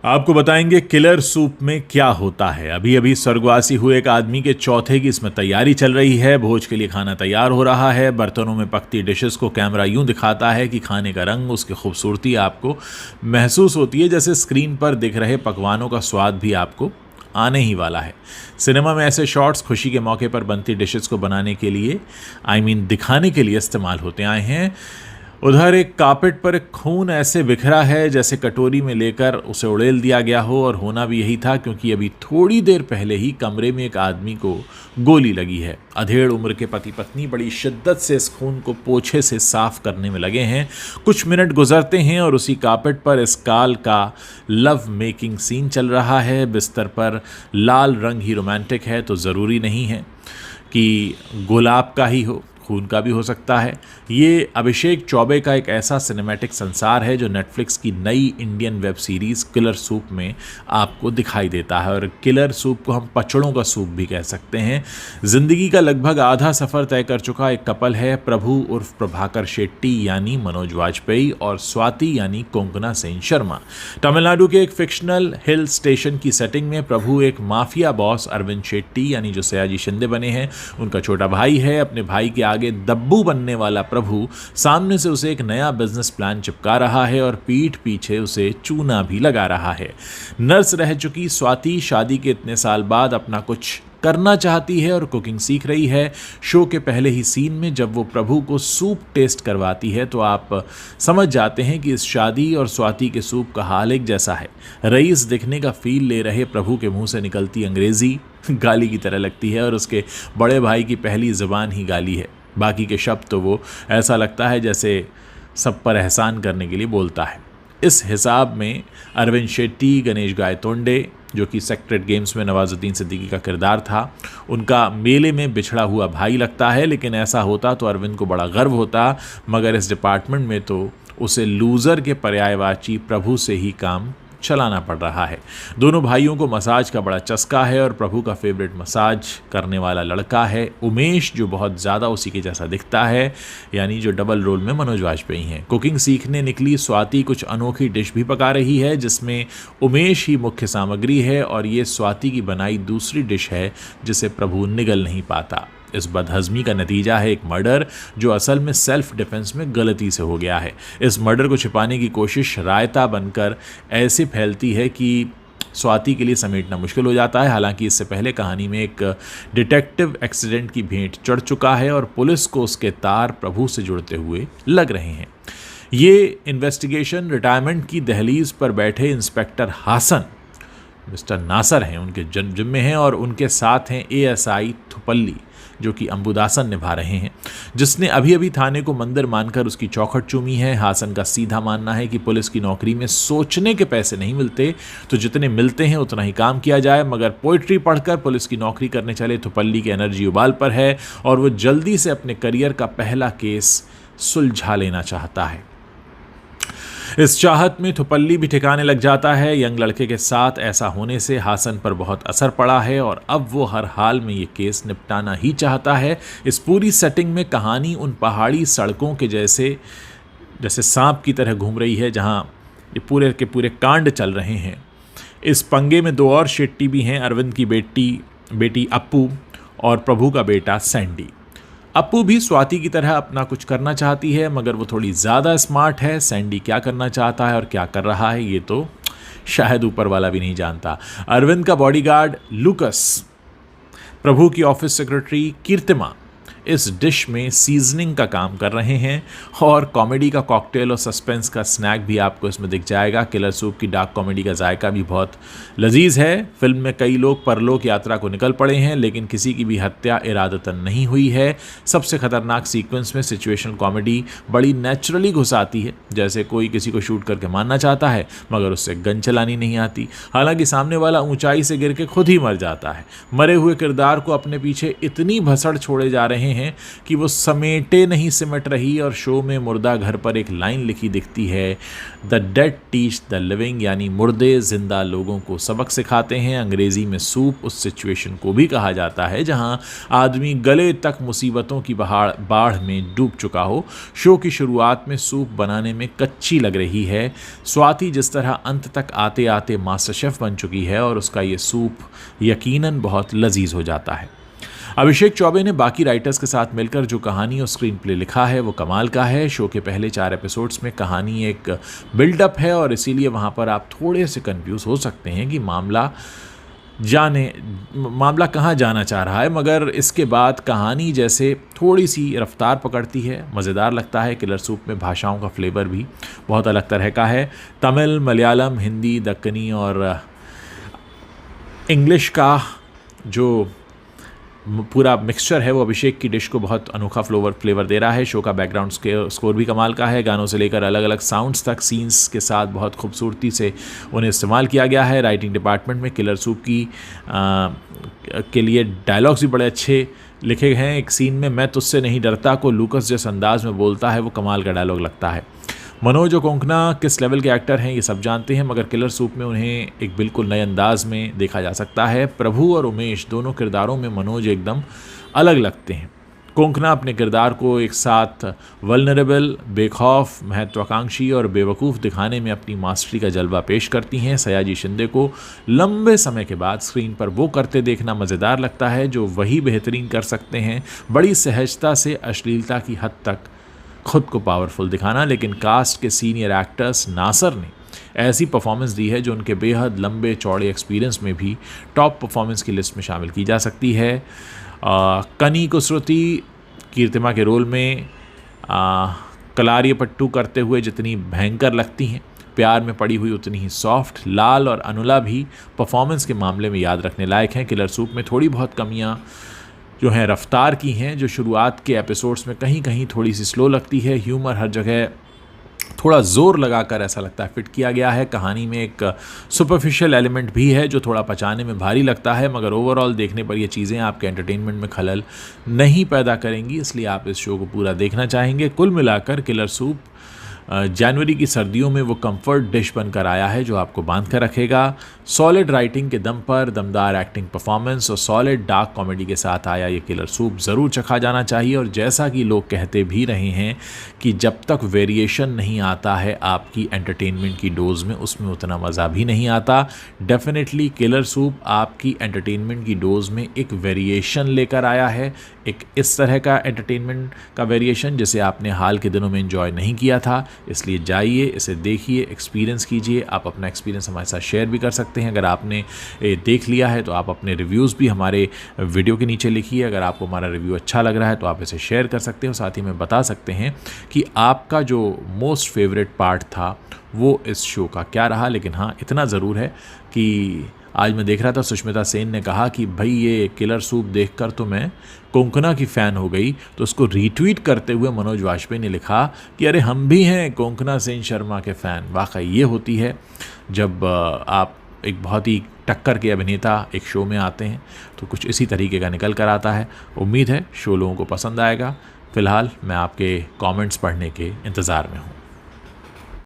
आपको बताएंगे killer soup में क्या होता है। अभी अभी स्वर्गवासी हुए एक आदमी के चौथे की इसमें तैयारी चल रही है। भोज के लिए खाना तैयार हो रहा है। बर्तनों में पकती डिशेस को कैमरा यूं दिखाता है कि खाने का रंग, उसकी खूबसूरती आपको महसूस होती है जैसे स्क्रीन पर दिख रहे पकवानों का स्वाद भी आपको आने ही वाला है। सिनेमा में ऐसे शॉट्स खुशी के मौके पर बनती डिशेस को बनाने के लिए दिखाने के लिए इस्तेमाल होते आए हैं। उधर एक कार्पेट पर एक खून ऐसे बिखरा है जैसे कटोरी में लेकर उसे उड़ेल दिया गया हो, और होना भी यही था क्योंकि अभी थोड़ी देर पहले ही कमरे में एक आदमी को गोली लगी है। अधेड़ उम्र के पति पत्नी बड़ी शिद्दत से इस खून को पोछे से साफ करने में लगे हैं। कुछ मिनट गुजरते हैं और उसी कार्पेट पर इस काल का लव मेकिंग सीन चल रहा है। बिस्तर पर लाल रंग ही रोमांटिक है तो ज़रूरी नहीं है कि गुलाब का ही हो, खून का भी हो सकता है। ये अभिषेक चौबे का एक ऐसा सिनेमैटिक संसार है जो नेटफ्लिक्स की नई Indian web series killer soup में आपको दिखाई देता है। और किलर सूप को हम पचड़ों का सूप भी कह सकते हैं। ज़िंदगी का लगभग आधा सफ़र तय कर चुका एक कपल है, प्रभु उर्फ प्रभाकर शेट्टी यानी मनोज वाजपेयी और स्वाति यानी कोंकणा सेन शर्मा। तमिलनाडु के एक फिक्शनल हिल स्टेशन की सेटिंग में प्रभु एक माफिया बॉस अरविंद शेट्टी यानी जो सयाजी शिंदे बने हैं, उनका छोटा भाई है। अपने भाई के आगे दब्बू बनने वाला प्रभु सामने से उसे एक नया बिजनेस प्लान चिपका रहा है और पीठ पीछे उसे चूना भी लगा रहा है। नर्स रह चुकी स्वाति शादी के इतने साल बाद अपना कुछ करना चाहती है और कुकिंग सीख रही है। शो के पहले ही सीन में जब वो प्रभु को सूप टेस्ट करवाती है तो आप समझ जाते हैं कि इस शादी और स्वाति के सूप का हाल एक जैसा है। रईस दिखने का फील ले रहे प्रभु के मुंह से निकलती अंग्रेजी गाली की तरह लगती है और उसके बड़े भाई की पहली ज़बान ही गाली है। बाकी के शब्द तो वो ऐसा लगता है जैसे सब पर एहसान करने के लिए बोलता है। इस हिसाब में अरविंद शेट्टी, गणेश गायतोंडे जो कि सेक्रेट गेम्स में नवाजुद्दीन सिद्दीकी का किरदार था, उनका मेले में बिछड़ा हुआ भाई लगता है। लेकिन ऐसा होता तो अरविंद को बड़ा गर्व होता, मगर इस डिपार्टमेंट में तो उसे लूज़र के पर्यायवाची प्रभु से ही काम चलाना पड़ रहा है। दोनों भाइयों को मसाज का बड़ा चस्का है और प्रभु का फेवरेट मसाज करने वाला लड़का है उमेश, जो बहुत ज़्यादा उसी के जैसा दिखता है, यानी जो डबल रोल में मनोज वाजपेयी हैं। कुकिंग सीखने निकली स्वाति कुछ अनोखी डिश भी पका रही है जिसमें उमेश ही मुख्य सामग्री है, और ये स्वाति की बनाई दूसरी डिश है जिसे प्रभु निगल नहीं पाता। इस बदहज़मी का नतीजा है एक मर्डर जो असल में सेल्फ डिफेंस में गलती से हो गया है। इस मर्डर को छिपाने की कोशिश रायता बनकर ऐसे फैलती है कि स्वाति के लिए समेटना मुश्किल हो जाता है। हालांकि इससे पहले कहानी में एक डिटेक्टिव एक्सीडेंट की भेंट चढ़ चुका है और पुलिस को उसके तार प्रभु से जुड़ते हुए लग रहे हैं। ये इन्वेस्टिगेशन रिटायरमेंट की दहलीज पर बैठे इंस्पेक्टर हासन, मिस्टर नासर हैं, उनके जिम्मे हैं, और उनके साथ हैं एएसआई थुपल्ली जो कि अंबुदासन निभा रहे हैं, जिसने अभी अभी थाने को मंदिर मानकर उसकी चौखट चूमी है। हासन का सीधा मानना है कि पुलिस की नौकरी में सोचने के पैसे नहीं मिलते, तो जितने मिलते हैं उतना ही काम किया जाए। मगर पोइट्री पढ़कर पुलिस की नौकरी करने चले थुपल्ली की एनर्जी उबाल पर है और वो जल्दी से अपने करियर का पहला केस सुलझा लेना चाहता है। इस चाहत में थुपल्ली भी ठिकाने लग जाता है। यंग लड़के के साथ ऐसा होने से हासन पर बहुत असर पड़ा है और अब वो हर हाल में ये केस निपटाना ही चाहता है। इस पूरी सेटिंग में कहानी उन पहाड़ी सड़कों के जैसे सांप की तरह घूम रही है जहाँ ये पूरे के पूरे कांड चल रहे हैं। इस पंगे में दो और शेट्टी भी हैं, अरविंद की बेटी अप्पू और प्रभु का बेटा सैंडी। अप्पू भी स्वाति की तरह अपना कुछ करना चाहती है, मगर वो थोड़ी ज़्यादा स्मार्ट है। सैंडी क्या करना चाहता है और क्या कर रहा है ये तो शायद ऊपर वाला भी नहीं जानता। अरविंद का बॉडीगार्ड लुकस, प्रभु की ऑफिस सेक्रेटरी कीर्तिमा इस डिश में सीजनिंग का काम कर रहे हैं, और कॉमेडी का कॉकटेल और सस्पेंस का स्नैक भी आपको इसमें दिख जाएगा। किलर सूप की डार्क कॉमेडी का जायका भी बहुत लजीज है। फिल्म में कई लोग परलोक यात्रा को निकल पड़े हैं, लेकिन किसी की भी हत्या इरादतन नहीं हुई है। सबसे खतरनाक सीक्वेंस में सिचुएशनल कॉमेडी बड़ी नेचुरली घुस आती है, जैसे कोई किसी को शूट करके मारना चाहता है मगर उससे गन चलानी नहीं आती। हालांकि सामने वाला ऊंचाई से गिर के खुद ही मर जाता है। मरे हुए किरदार को अपने पीछे इतनी भसड़ छोड़े जा रहे हैं हैं कि वो समेटे नहीं सिमट रही, और शो में मुर्दा घर पर एक लाइन लिखी दिखती है, the dead teach the living, यानी मुर्दे जिंदा लोगों को सबक सिखाते हैं। अंग्रेज़ी में सूप उस सिचुएशन को भी कहा जाता है जहां आदमी गले तक मुसीबतों की बाढ़ में डूब चुका हो। शो की शुरुआत में सूप बनाने में कच्ची लग रही है। स्वाति जिस तरह अंत तक आते आते मास्टर शेफ बन चुकी है और उसका ये सूप यकीनन बहुत लजीज हो जाता है। अभिषेक चौबे ने बाकी राइटर्स के साथ मिलकर जो कहानी और स्क्रीन प्ले लिखा है वो कमाल का है। शो के पहले 4 एपिसोड्स में कहानी एक बिल्डअप है और इसीलिए वहाँ पर आप थोड़े से कंफ्यूज हो सकते हैं कि मामला कहाँ जाना चाह रहा है, मगर इसके बाद कहानी जैसे थोड़ी सी रफ्तार पकड़ती है, मज़ेदार लगता है। किलर सूप में भाषाओं का फ्लेवर भी बहुत अलग तरह का है। तमिल, मलयालम, हिंदी, दक्कनी और इंग्लिश का जो पूरा मिक्सचर है वो अभिषेक की डिश को बहुत अनोखा फ्लेवर दे रहा है। शो का बैकग्राउंड स्कोर भी कमाल का है। गानों से लेकर अलग अलग साउंड्स तक सीन्स के साथ बहुत खूबसूरती से उन्हें इस्तेमाल किया गया है। राइटिंग डिपार्टमेंट में किलर सूप के लिए डायलॉग्स भी बड़े अच्छे लिखे गए हैं। एक सीन में मैं तुझसे नहीं डरता को लूकस जिस अंदाज में बोलता है वो कमाल का डायलॉग लगता है। मनोज और कोंकणा किस लेवल के एक्टर हैं ये सब जानते हैं, मगर किलर सूप में उन्हें एक बिल्कुल नए अंदाज में देखा जा सकता है। प्रभु और उमेश दोनों किरदारों में मनोज एकदम अलग लगते हैं। कोंकणा अपने किरदार को एक साथ वल्नरेबल, बेखौफ, महत्वाकांक्षी और बेवकूफ़ दिखाने में अपनी मास्टरी का जलवा पेश करती हैं। सयाजी शिंदे को लंबे समय के बाद स्क्रीन पर वो करते देखना मज़ेदार लगता है जो वही बेहतरीन कर सकते हैं, बड़ी सहजता से अश्लीलता की हद तक खुद को पावरफुल दिखाना। लेकिन कास्ट के सीनियर एक्टर्स नासर ने ऐसी परफॉर्मेंस दी है जो उनके बेहद लंबे चौड़े एक्सपीरियंस में भी टॉप परफॉर्मेंस की लिस्ट में शामिल की जा सकती है। कनी कुसरुती कीर्तिमा के रोल में कलारियपट्टू करते हुए जितनी भयंकर लगती हैं, प्यार में पड़ी हुई उतनी ही सॉफ्ट। लाल और अनुला भी परफॉर्मेंस के मामले में याद रखने लायक हैं। किलर सूप में थोड़ी बहुत कमियाँ जो हैं रफ्तार की हैं, जो शुरुआत के एपिसोड्स में कहीं कहीं थोड़ी सी स्लो लगती है। ह्यूमर हर जगह थोड़ा ज़ोर लगाकर ऐसा लगता है फिट किया गया है। कहानी में एक सुपरफिशियल एलिमेंट भी है जो थोड़ा पचाने में भारी लगता है, मगर ओवरऑल देखने पर ये चीज़ें आपके एंटरटेनमेंट में खलल नहीं पैदा करेंगी, इसलिए आप इस शो को पूरा देखना चाहेंगे। कुल मिलाकर किलर सूप जनवरी की सर्दियों में वो कंफर्ट डिश बनकर आया है जो आपको बांध कर रखेगा। सॉलिड राइटिंग के दम पर दमदार एक्टिंग परफॉर्मेंस और सॉलिड डार्क कॉमेडी के साथ आया ये किलर सूप ज़रूर चखा जाना चाहिए। और जैसा कि लोग कहते भी रहे हैं कि जब तक वेरिएशन नहीं आता है आपकी एंटरटेनमेंट की डोज में, उसमें उतना मज़ा भी नहीं आता। डेफिनेटली किलर सूप आपकी एंटरटेनमेंट की डोज में एक वेरिएशन लेकर आया है, एक इस तरह का एंटरटेनमेंट का वेरिएशन जिसे आपने हाल के दिनों में एंजॉय नहीं किया था। इसलिए जाइए, इसे देखिए, एक्सपीरियंस कीजिए। आप अपना एक्सपीरियंस हमारे साथ शेयर भी कर सकते हैं। अगर आपने देख लिया है तो आप अपने रिव्यूज़ भी हमारे वीडियो के नीचे लिखिए। अगर आपको हमारा रिव्यू अच्छा लग रहा है तो आप इसे शेयर कर सकते हो। साथ ही में बता सकते हैं कि आपका जो मोस्ट फेवरेट पार्ट था वो इस शो का क्या रहा। लेकिन हाँ, इतना ज़रूर है कि आज मैं देख रहा था सुष्मिता सेन ने कहा कि भाई ये किलर सूप देखकर तो मैं कोंकणा की फ़ैन हो गई, तो उसको रीट्वीट करते हुए मनोज वाजपेयी ने लिखा कि अरे हम भी हैं कोंकणा सेन शर्मा के फ़ैन। वाकई ये होती है जब आप एक बहुत ही टक्कर के अभिनेता एक शो में आते हैं तो कुछ इसी तरीके का निकल कर आता है। उम्मीद है शो लोगों को पसंद आएगा। फ़िलहाल मैं आपके कमेंट्स पढ़ने के इंतज़ार में हूँ।